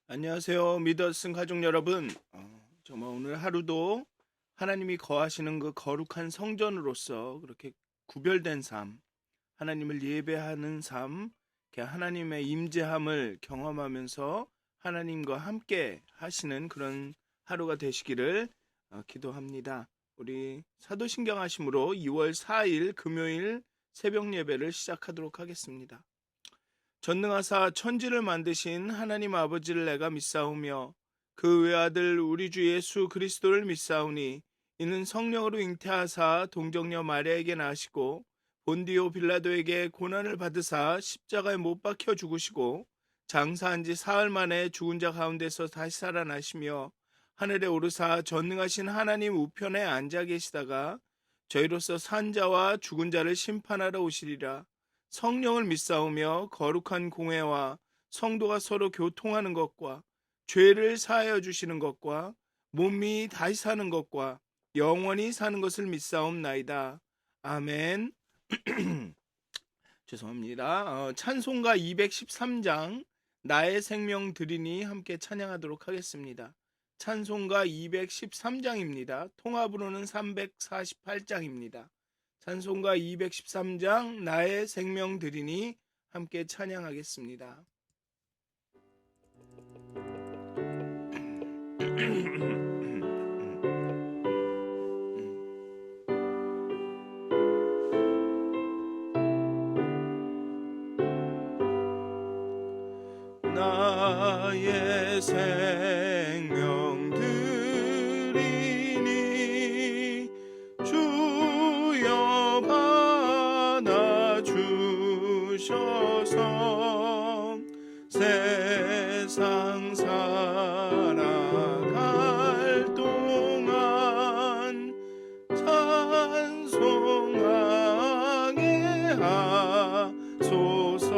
안녕하세요. 믿었은 가족 여러분. 정말 오늘 하루도 하나님이 거하시는 그 거룩한 성전으로서 그렇게 구별된 삶, 하나님을 예배하는 삶, 이렇게 하나님의 임재함을 경험하면서 하나님과 함께 하시는 그런 하루가 되시기를 기도합니다. 우리 사도신경 하심으로 2월 4일 금요일 새벽 예배를 시작하도록 하겠습니다. 전능하사 천지를 만드신 하나님 아버지를 내가 믿사오며 그 외아들 우리 주 예수 그리스도를 믿사오니 이는 성령으로 잉태하사 동정녀 마리아에게 나시고 본디오 빌라도에게 고난을 받으사 십자가에 못 박혀 죽으시고 장사한 지 사흘 만에 죽은 자 가운데서 다시 살아나시며 하늘에 오르사 전능하신 하나님 우편에 앉아 계시다가 저희로서 산 자와 죽은 자를 심판하러 오시리라. 성령을 믿사오며 거룩한 공회와 성도가 서로 교통하는 것과 죄를 사하여 주시는 것과 몸이 다시 사는 것과 영원히 사는 것을 믿사옵나이다. 아멘. 죄송합니다. 찬송가 213장 나의 생명 드리니 함께 찬양하도록 하겠습니다. 찬송가 213장입니다. 통합으로는 348장입니다. 찬송가 213장 나의 생명 드리니 함께 찬양하겠습니다. 나의 생명 드리니 주여 받아 주셔서 세상 살아갈 동안 찬송하게 하소서.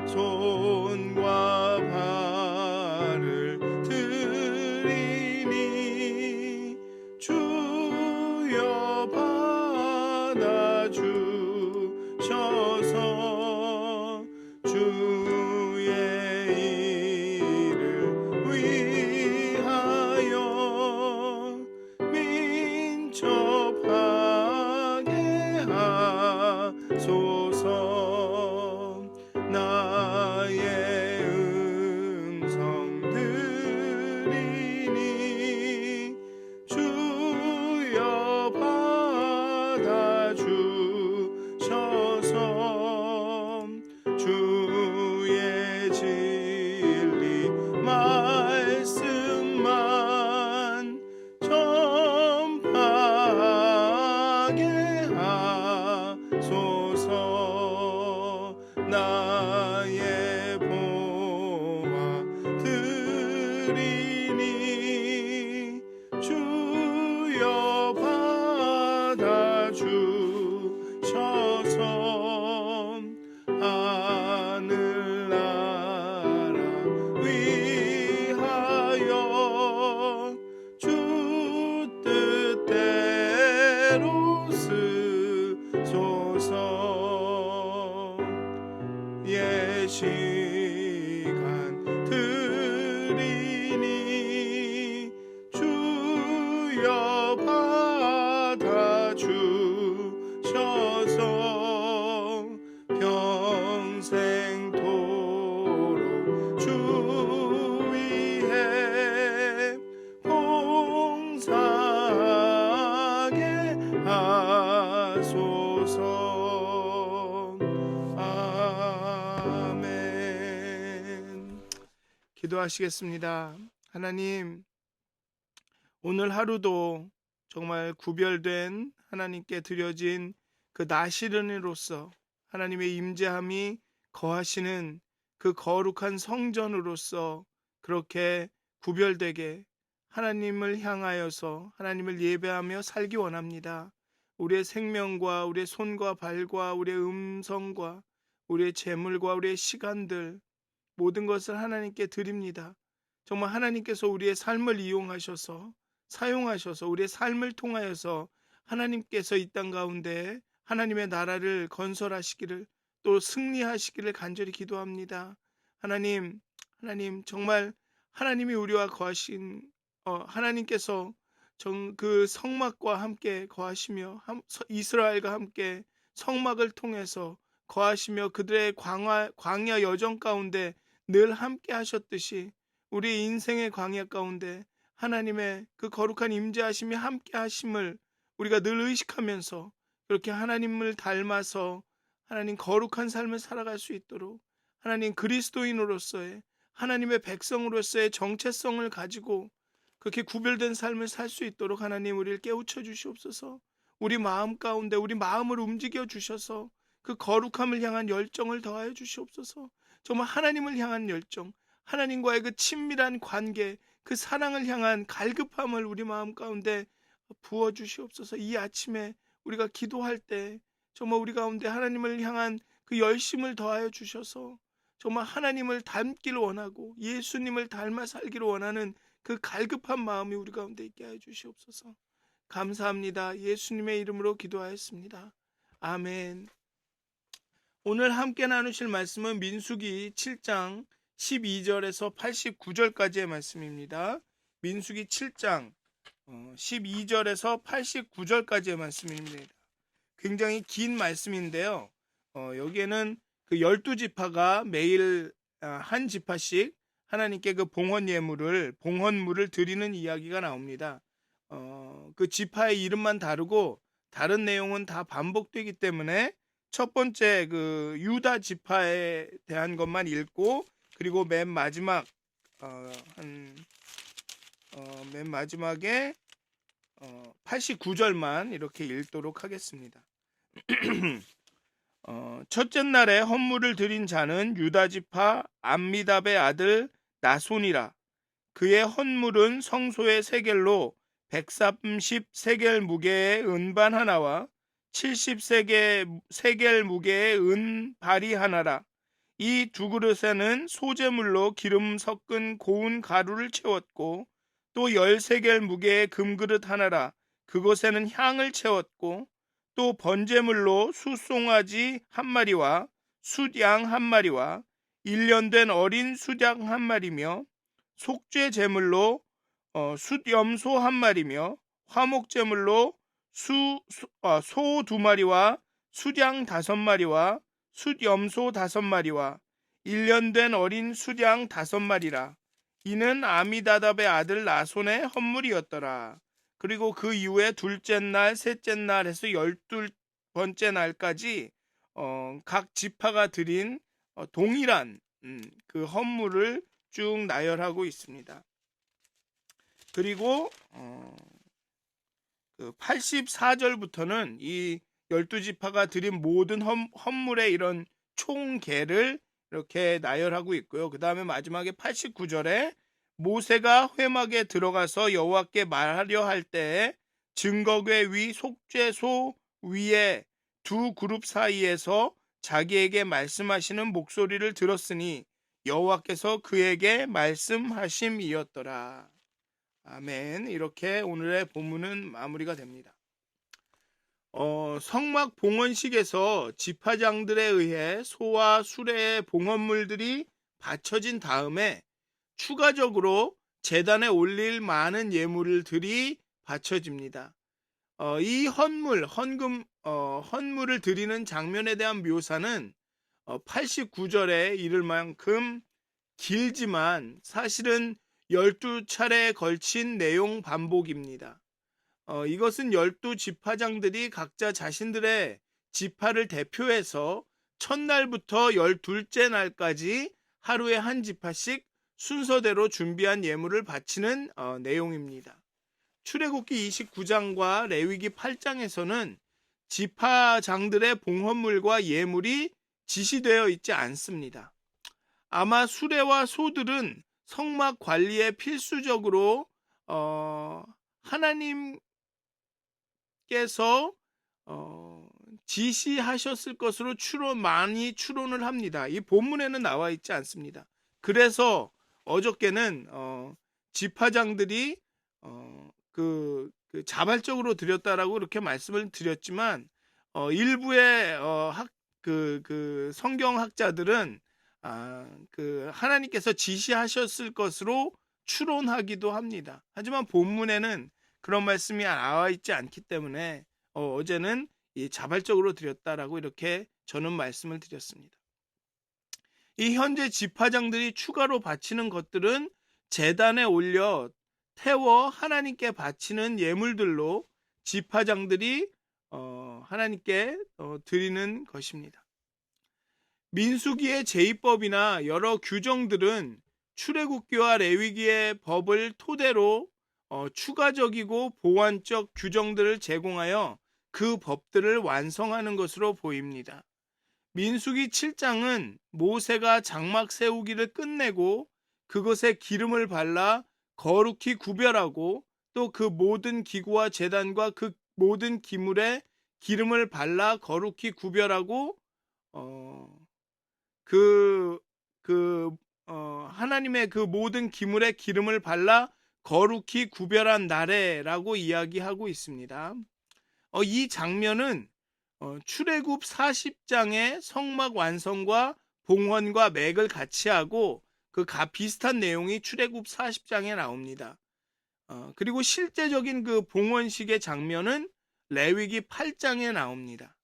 손과 발을 들이니 주여 받아 주셔서 주의 일을 위하여 민첩하게 하소서. 나의 음성 들이니 주여 받아 주셔서 주의 진리 말씀만 전파하게 하소서. 나의 보화 드리니 주여 받아 주셔서 하늘나라 위하여 주 뜻대로 쓰소서. 예시간 드리니 주여 받아 주셔서 평생토록 주 위에 봉사하게 하소서. 아멘. 기도하시겠습니다. 하나님, 오늘 하루도 정말 구별된 하나님께 드려진 그 나시른으로서 하나님의 임재함이 거하시는 그 거룩한 성전으로서 그렇게 구별되게 하나님을 향하여서 하나님을 예배하며 살기 원합니다. 우리의 생명과 우리의 손과 발과 우리의 음성과 우리의 재물과 우리의 시간들 모든 것을 하나님께 드립니다. 정말 하나님께서 우리의 삶을 이용하셔서 사용하셔서 우리의 삶을 통하여서 하나님께서 이 땅 가운데 하나님의 나라를 건설하시기를 또 승리하시기를 간절히 기도합니다. 하나님, 하나님, 정말 하나님이 우리와 거하신 하나님께서 그 성막과 함께 거하시며 이스라엘과 함께 성막을 통해서 거하시며 그들의 광야 여정 가운데 늘 함께 하셨듯이 우리 인생의 광야 가운데 하나님의 그 거룩한 임재하심이 함께 하심을 우리가 늘 의식하면서 그렇게 하나님을 닮아서 하나님 거룩한 삶을 살아갈 수 있도록 하나님 그리스도인으로서의 하나님의 백성으로서의 정체성을 가지고 그렇게 구별된 삶을 살 수 있도록 하나님 우리를 깨우쳐 주시옵소서. 우리 마음 가운데 우리 마음을 움직여 주셔서 그 거룩함을 향한 열정을 더하여 주시옵소서. 정말 하나님을 향한 열정, 하나님과의 그 친밀한 관계, 그 사랑을 향한 갈급함을 우리 마음 가운데 부어 주시옵소서. 이 아침에 우리가 기도할 때 정말 우리 가운데 하나님을 향한 그 열심을 더하여 주셔서 정말 하나님을 닮기를 원하고 예수님을 닮아 살기를 원하는 그 갈급한 마음이 우리 가운데 있게 하여 주시옵소서. 감사합니다. 예수님의 이름으로 기도하였습니다. 아멘. 오늘 함께 나누실 말씀은 민수기 7장 12절에서 89절까지의 말씀입니다. 민수기 7장 12절에서 89절까지의 말씀입니다. 굉장히 긴 말씀인데요. 여기에는 그 12지파가 매일 한 지파씩 하나님께 그 봉헌물을 드리는 이야기가 나옵니다. 그 지파의 이름만 다르고 다른 내용은 다 반복되기 때문에 첫 번째 그 유다 지파에 대한 것만 읽고 그리고 맨 마지막에 89절만 이렇게 읽도록 하겠습니다. 첫째 날에 헌물을 드린 자는 유다 지파 암미답의 아들 나손이라. 그의 헌물은 성소의 세겔로 130세겔 무게의 은반 하나와 70세겔 무게의 은발이 하나라. 이 두 그릇에는 소재물로 기름 섞은 고운 가루를 채웠고 또 10세겔 무게의 금그릇 하나라. 그곳에는 향을 채웠고 또 번제물로 숫송아지 한 마리와 숫양 한 마리와 1년 된 어린 숫양 한 마리며 속죄 제물로 숫염소 한 마리며 화목제물로 소 2마리와 숫양 5마리와 숫염소 5마리와 1년 된 어린 숫양 5마리라. 이는 아미다답의 아들 나손의 헌물이었더라. 그리고 그 이후에 둘째 날, 셋째 날 해서 12번째 날까지 각 지파가 드린 동일한 그 헌물을 쭉 나열하고 있습니다. 그리고 그 84절부터는 이 12지파가 드린 모든 헌물의 이런 총계를 이렇게 나열하고 있고요. 그 다음에 마지막에 89절에 모세가 회막에 들어가서 여호와께 말하려 할 때에 증거궤 위 속죄소 위에 두 그룹 사이에서 자기에게 말씀하시는 목소리를 들었으니 여호와께서 그에게 말씀하심이었더라. 아멘. 이렇게 오늘의 본문은 마무리가 됩니다. 성막 봉헌식에서 지파장들에 의해 소와 수레의 봉헌물들이 바쳐진 다음에 추가적으로 제단에 올릴 많은 예물들이 바쳐집니다. 이 헌물을 드리는 장면에 대한 묘사는 89절에 이를 만큼 길지만 사실은 12차례에 걸친 내용 반복입니다. 이것은 12지파장들이 각자 자신들의 지파를 대표해서 첫날부터 12째 날까지 하루에 한 지파씩 순서대로 준비한 예물을 바치는 내용입니다. 출애굽기 29장과 레위기 8장에서는 지파장들의 봉헌물과 예물이 지시되어 있지 않습니다. 아마 수레와 소들은 성막 관리에 필수적으로 하나님께서 지시하셨을 것으로 많이 추론을 합니다. 이 본문에는 나와 있지 않습니다. 그래서 어저께는 지파장들이 그 자발적으로 드렸다라고 이렇게 말씀을 드렸지만 일부의 성경학자들은 하나님께서 지시하셨을 것으로 추론하기도 합니다. 하지만 본문에는 그런 말씀이 나와 있지 않기 때문에 어제는 자발적으로 드렸다라고 이렇게 저는 말씀을 드렸습니다. 이 현재 지파장들이 추가로 바치는 것들은 제단에 올려 태워 하나님께 바치는 예물들로 지파장들이 하나님께 드리는 것입니다. 민수기의 제의법이나 여러 규정들은 출애굽기와 레위기의 법을 토대로 추가적이고 보완적 규정들을 제공하여 그 법들을 완성하는 것으로 보입니다. 민수기 7장은 모세가 장막 세우기를 끝내고 그것에 기름을 발라 거룩히 구별하고 또 그 모든 기구와 제단과 그 모든 기물에 기름을 발라 거룩히 구별하고 하나님의 그 모든 기물에 기름을 발라 거룩히 구별한 날에라고 이야기하고 있습니다. 이 장면은 출애굽 40장의 성막 완성과 봉헌과 맥을 같이 하고 비슷한 내용이 출애굽 40장에 나옵니다. 그리고 실제적인 그 봉헌식의 장면은 레위기 8장에 나옵니다.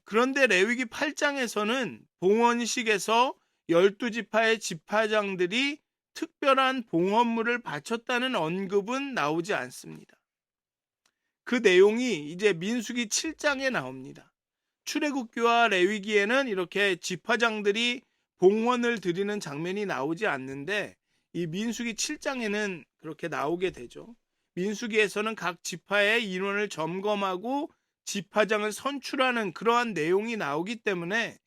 그런데 레위기 8장에서는 봉헌식에서 12지파의 지파장들이 특별한 봉헌물을 바쳤다는 언급은 나오지 않습니다. 그 내용이 이제 민수기 7장에 나옵니다. 출애굽기와 레위기에는 이렇게 지파장들이 봉헌을 드리는 장면이 나오지 않는데 이 민수기 7장에는 그렇게 나오게 되죠. 민수기에서는 각 지파의 인원을 점검하고 지파장을 선출하는 그러한 내용이 나오기 때문에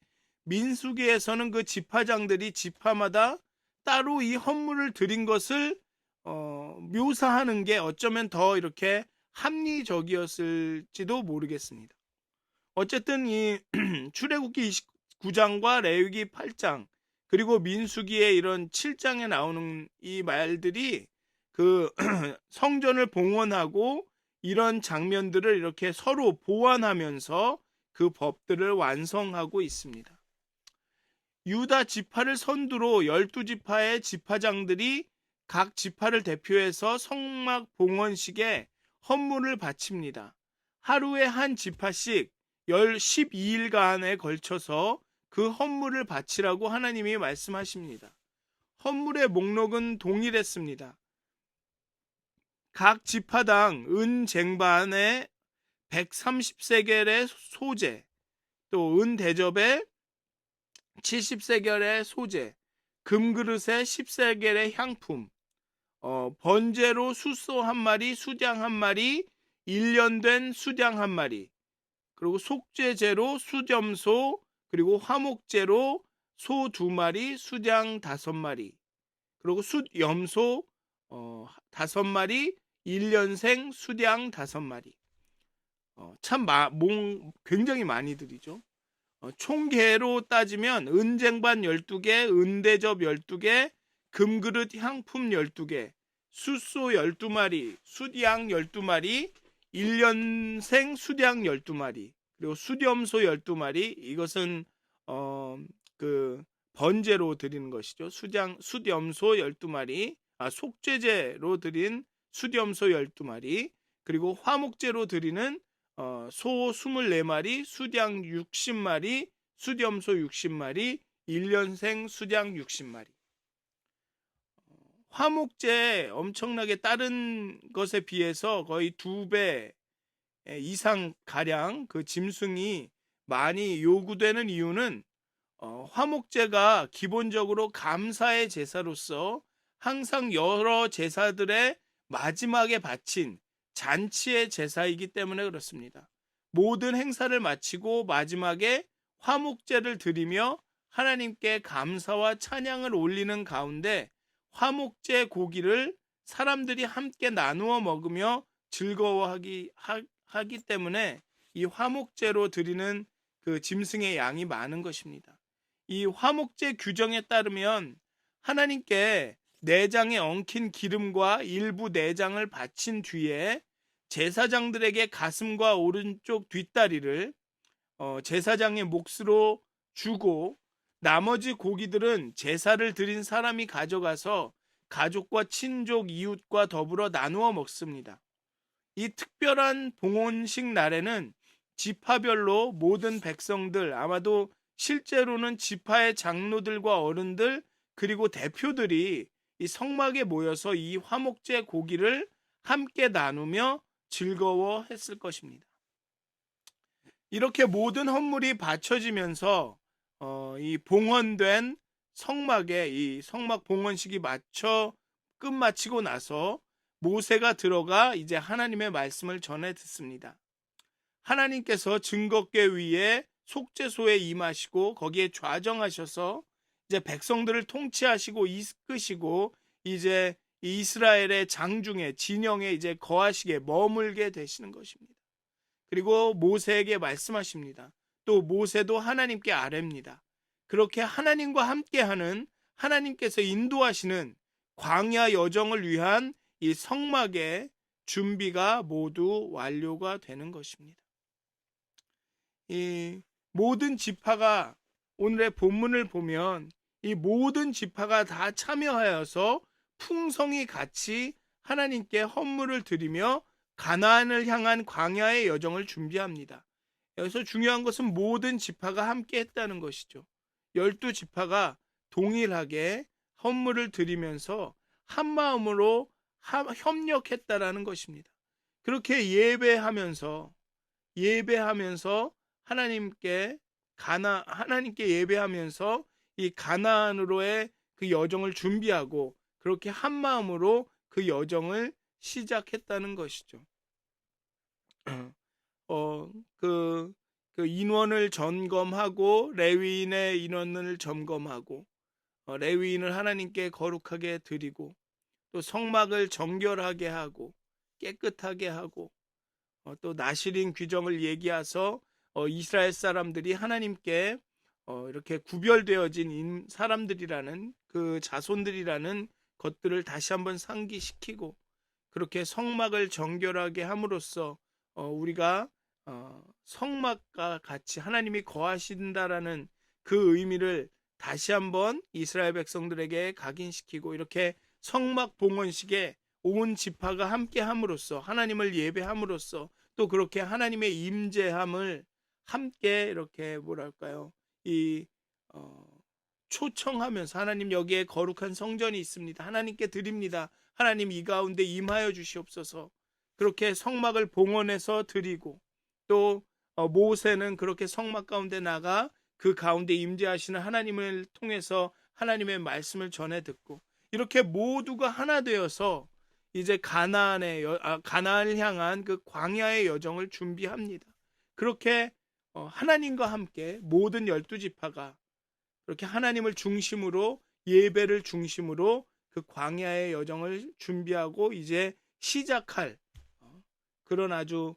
민수기에서는 그 지파장들이 지파마다 따로 이 헌물을 드린 것을 묘사하는 게 어쩌면 더 이렇게 합리적이었을지도 모르겠습니다. 어쨌든 이 출애굽기 29장과 레위기 8장 그리고 민수기의 이런 7장에 나오는 이 말들이 그 성전을 봉헌하고 이런 장면들을 이렇게 서로 보완하면서 그 법들을 완성하고 있습니다. 유다 지파를 선두로 12지파의 지파장들이 각 지파를 대표해서 성막 봉헌식에 헌물을 바칩니다. 하루에 한 지파씩 12일간에 걸쳐서 그 헌물을 바치라고 하나님이 말씀하십니다. 헌물의 목록은 동일했습니다. 각 지파당 은 쟁반에 130세겔의 소재, 또 은 대접에 70세겔의 소재, 금그릇에 10세겔의 향품, 번제로 숫소 한 마리, 수장 한 마리, 1년 된 수장 한 마리, 그리고 속죄제로 수점소, 그리고 화목제로 소 2마리, 수장 5마리, 그리고 숫염소 5마리, 1년생 수장 5마리. 굉장히 많이 드리죠. 총계로 따지면 은쟁반 12개, 은대접 12개, 금그릇 향품 12개, 숫소 12마리, 숫양 12마리, 1년생 숫양 12마리, 그리고 숫염소 12마리. 이것은 번제로 드리는 것이죠. 숫염소 12마리, 속죄제로 드린 숫염소 12마리, 그리고 화목제로 드리는 소 24마리, 숫양 60마리, 숫염소 60마리, 1년생 숫양 60마리. 화목제 엄청나게 다른 것에 비해서 거의 2배 이상 가량 그 짐승이 많이 요구되는 이유는 화목제가 기본적으로 감사의 제사로서 항상 여러 제사들의 마지막에 바친 잔치의 제사이기 때문에 그렇습니다. 모든 행사를 마치고 마지막에 화목제를 드리며 하나님께 감사와 찬양을 올리는 가운데 화목제 고기를 사람들이 함께 나누어 먹으며 즐거워하기 때문에 이 화목제로 드리는 그 짐승의 양이 많은 것입니다. 이 화목제 규정에 따르면 하나님께 내장에 엉킨 기름과 일부 내장을 바친 뒤에 제사장들에게 가슴과 오른쪽 뒷다리를 제사장의 몫으로 주고 나머지 고기들은 제사를 드린 사람이 가져가서 가족과 친족, 이웃과 더불어 나누어 먹습니다. 이 특별한 봉헌식 날에는 지파별로 모든 백성들, 아마도 실제로는 지파의 장로들과 어른들 그리고 대표들이 이 성막에 모여서 이 화목제 고기를 함께 나누며 즐거워했을 것입니다. 이렇게 모든 헌물이 바쳐지면서 이 봉헌된 성막에 이 성막 봉헌식이 끝마치고 나서 모세가 들어가 이제 하나님의 말씀을 전해 듣습니다. 하나님께서 증거궤 위에 속죄소에 임하시고 거기에 좌정하셔서 이제 백성들을 통치하시고 이끄시고 이제 이스라엘의 장중에 진영에 이제 거하시게 머물게 되시는 것입니다. 그리고 모세에게 말씀하십니다. 또 모세도 하나님께 아뢰입니다. 그렇게 하나님과 함께하는 하나님께서 인도하시는 광야 여정을 위한 이 성막의 준비가 모두 완료가 되는 것입니다. 이 모든 지파가 오늘의 본문을 보면 이 모든 지파가 다 참여하여서 풍성히 같이 하나님께 헌물을 드리며 가나안을 향한 광야의 여정을 준비합니다. 여기서 중요한 것은 모든 지파가 함께 했다는 것이죠. 12지파가 동일하게 헌물을 드리면서 한 마음으로 협력했다라는 것입니다. 그렇게 예배하면서 하나님께 예배하면서 이 가나안으로의 그 여정을 준비하고 그렇게 한 마음으로 그 여정을 시작했다는 것이죠. 그 인원을 점검하고 레위인의 인원을 점검하고 레위인을 하나님께 거룩하게 드리고 또 성막을 정결하게 하고 깨끗하게 하고 또 나시린 규정을 얘기해서 이스라엘 사람들이 하나님께 이렇게 구별되어진 사람들이라는 그 자손들이라는 것들을 다시 한번 상기시키고 그렇게 성막을 정결하게 함으로써 우리가 성막과 같이 하나님이 거하신다라는 그 의미를 다시 한번 이스라엘 백성들에게 각인시키고 이렇게 성막 봉헌식에 온 지파가 함께 함으로써 하나님을 예배함으로써 또 그렇게 하나님의 임재함을 함께 이렇게 초청하면서 하나님 여기에 거룩한 성전이 있습니다. 하나님께 드립니다. 하나님 이 가운데 임하여 주시옵소서. 그렇게 성막을 봉헌해서 드리고 또 모세는 그렇게 성막 가운데 나가 그 가운데 임재하시는 하나님을 통해서 하나님의 말씀을 전해 듣고 이렇게 모두가 하나 되어서 이제 가나안을 향한 그 광야의 여정을 준비합니다. 그렇게 하나님과 함께 모든 12지파가 그렇게 하나님을 중심으로 예배를 중심으로 그 광야의 여정을 준비하고 이제 시작할 그런 아주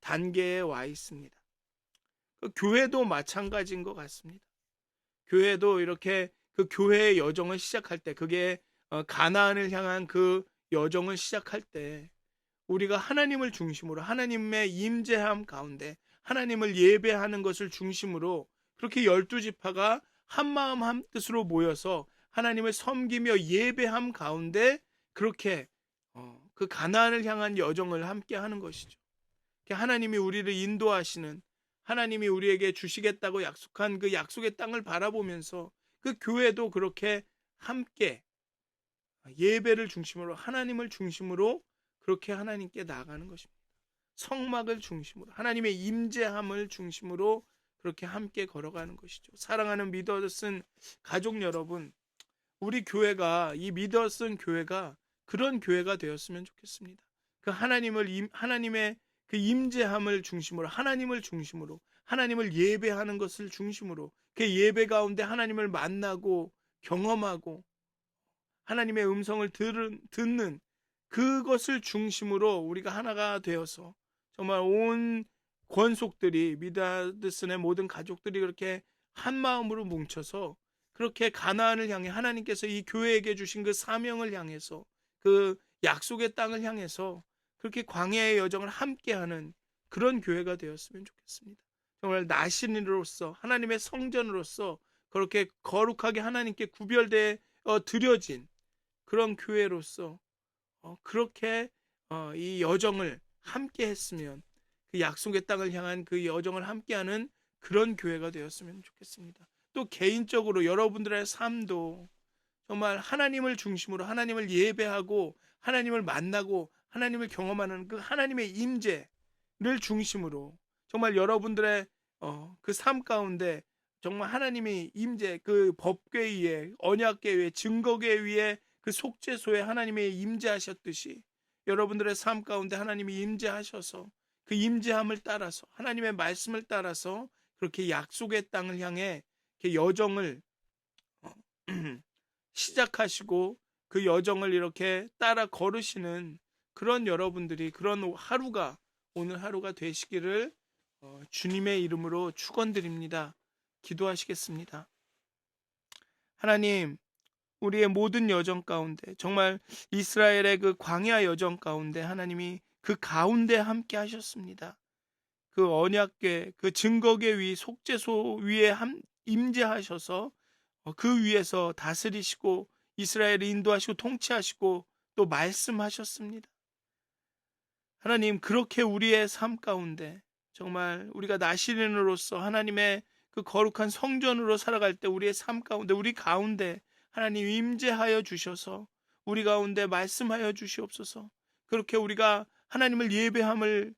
단계에 와 있습니다. 그 교회도 마찬가지인 것 같습니다. 교회도 이렇게 그 교회의 여정을 시작할 때 그게 가나안을 향한 그 여정을 시작할 때 우리가 하나님을 중심으로 하나님의 임재함 가운데 하나님을 예배하는 것을 중심으로 그렇게 12지파가 한마음 한뜻으로 모여서 하나님을 섬기며 예배함 가운데 그렇게 그 가나안을 향한 여정을 함께 하는 것이죠. 하나님이 우리를 인도하시는 하나님이 우리에게 주시겠다고 약속한 그 약속의 땅을 바라보면서 그 교회도 그렇게 함께 예배를 중심으로 하나님을 중심으로 그렇게 하나님께 나아가는 것입니다. 성막을 중심으로 하나님의 임재함을 중심으로 그렇게 함께 걸어가는 것이죠. 사랑하는 믿어쓴 가족 여러분, 우리 교회가 이 믿어쓴 교회가 그런 교회가 되었으면 좋겠습니다. 그 하나님의 그 임재함을 중심으로 하나님을 중심으로 하나님을 예배하는 것을 중심으로 그 예배 가운데 하나님을 만나고 경험하고 하나님의 음성을 듣는 그것을 중심으로 우리가 하나가 되어서 정말 온 권속들이 미다드슨의 모든 가족들이 그렇게 한 마음으로 뭉쳐서 그렇게 가나안을 향해 하나님께서 이 교회에게 주신 그 사명을 향해서 그 약속의 땅을 향해서 그렇게 광야의 여정을 함께하는 그런 교회가 되었으면 좋겠습니다. 정말 나신으로서 하나님의 성전으로서 그렇게 거룩하게 하나님께 구별되어 드려진 그런 교회로서 그렇게 이 여정을 함께 했으면, 그 약속의 땅을 향한 그 여정을 함께하는 그런 교회가 되었으면 좋겠습니다. 또 개인적으로 여러분들의 삶도 정말 하나님을 중심으로 하나님을 예배하고 하나님을 만나고 하나님을 경험하는 그 하나님의 임재를 중심으로 정말 여러분들의 그 삶 가운데 정말 하나님의 임재, 그 법궤 위에 언약궤 위에 증거궤 위에 그 속죄소에 하나님의 임재하셨듯이 여러분들의 삶 가운데 하나님이 임재하셔서 그 임재함을 따라서 하나님의 말씀을 따라서 그렇게 약속의 땅을 향해 이렇게 여정을 어, 시작하시고 그 여정을 이렇게 따라 걸으시는 그런 여러분들이, 그런 하루가 오늘 하루가 되시기를 주님의 이름으로 축원드립니다. 기도하시겠습니다. 하나님, 우리의 모든 여정 가운데 정말 이스라엘의 그 광야 여정 가운데 하나님이 그 가운데 함께 하셨습니다. 그 언약궤, 그 증거궤 위 속죄소 위에 임재하셔서 그 위에서 다스리시고 이스라엘을 인도하시고 통치하시고 또 말씀하셨습니다. 하나님, 그렇게 우리의 삶 가운데 정말 우리가 나시린으로서 하나님의 그 거룩한 성전으로 살아갈 때 우리의 삶 가운데 우리 가운데 하나님 임재하여 주셔서 우리 가운데 말씀하여 주시옵소서. 그렇게 우리가 하나님을 예배함을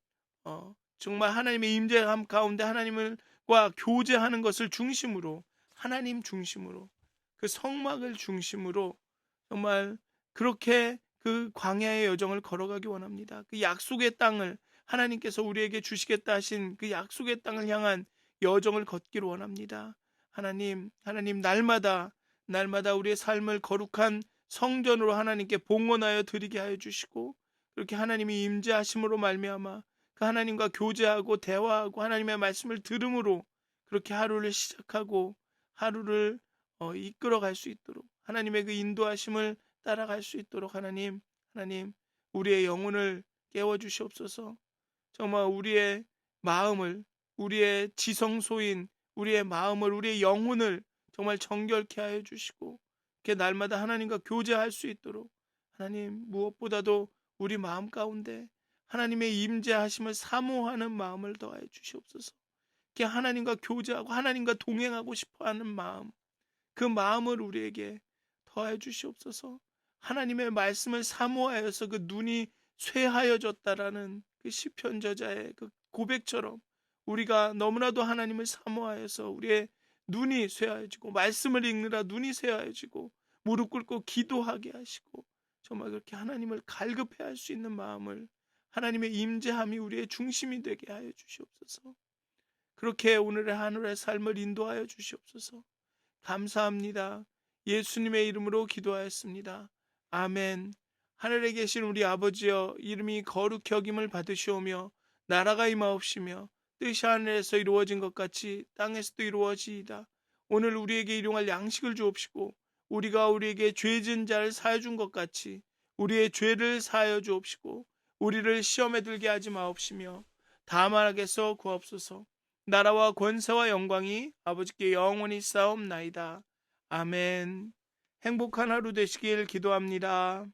정말 하나님의 임재함 가운데 하나님과 교제하는 것을 중심으로, 하나님 중심으로, 그 성막을 중심으로 정말 그렇게 그 광야의 여정을 걸어가기 원합니다. 그 약속의 땅을 하나님께서 우리에게 주시겠다 하신 그 약속의 땅을 향한 여정을 걷기를 원합니다. 하나님 날마다 우리의 삶을 거룩한 성전으로 하나님께 봉헌하여 드리게 하여 주시고, 그렇게 하나님이 임재하심으로 말미암아 그 하나님과 교제하고 대화하고 하나님의 말씀을 들음으로 그렇게 하루를 시작하고 하루를 이끌어갈 수 있도록 하나님의 그 인도하심을 따라갈 수 있도록 하나님 우리의 영혼을 깨워주시옵소서. 정말 우리의 마음을, 우리의 지성소인 우리의 마음을, 우리의 영혼을 정말 정결케 하여 주시고 이렇게 날마다 하나님과 교제할 수 있도록 하나님, 무엇보다도 우리 마음 가운데 하나님의 임재하심을 사모하는 마음을 더하여 주시옵소서. 이렇게 하나님과 교제하고 하나님과 동행하고 싶어하는 마음, 그 마음을 우리에게 더하여 주시옵소서. 하나님의 말씀을 사모하여서 그 눈이 쇠하여졌다라는 그 시편 저자의 그 고백처럼 우리가 너무나도 하나님을 사모하여서 우리의 눈이 쇠하여지고 말씀을 읽느라 눈이 쇠하여지고 무릎 꿇고 기도하게 하시고 정말 그렇게 하나님을 갈급해 할 수 있는 마음을, 하나님의 임재함이 우리의 중심이 되게 하여 주시옵소서. 그렇게 오늘의 하늘의 삶을 인도하여 주시옵소서. 감사합니다. 예수님의 이름으로 기도하였습니다. 아멘. 하늘에 계신 우리 아버지여, 이름이 거룩히 여김을 받으시오며 나라가 임하옵시며 뜻이 하늘에서 이루어진 것 같이 땅에서도 이루어지이다. 오늘 우리에게 일용할 양식을 주옵시고 우리가 우리에게 죄진 자를 사하여 준 것 같이 우리의 죄를 사하여 주옵시고 우리를 시험에 들게 하지 마옵시며 다만 악에서 구하옵소서. 나라와 권세와 영광이 아버지께 영원히 쌓옵나이다. 아멘. 행복한 하루 되시길 기도합니다.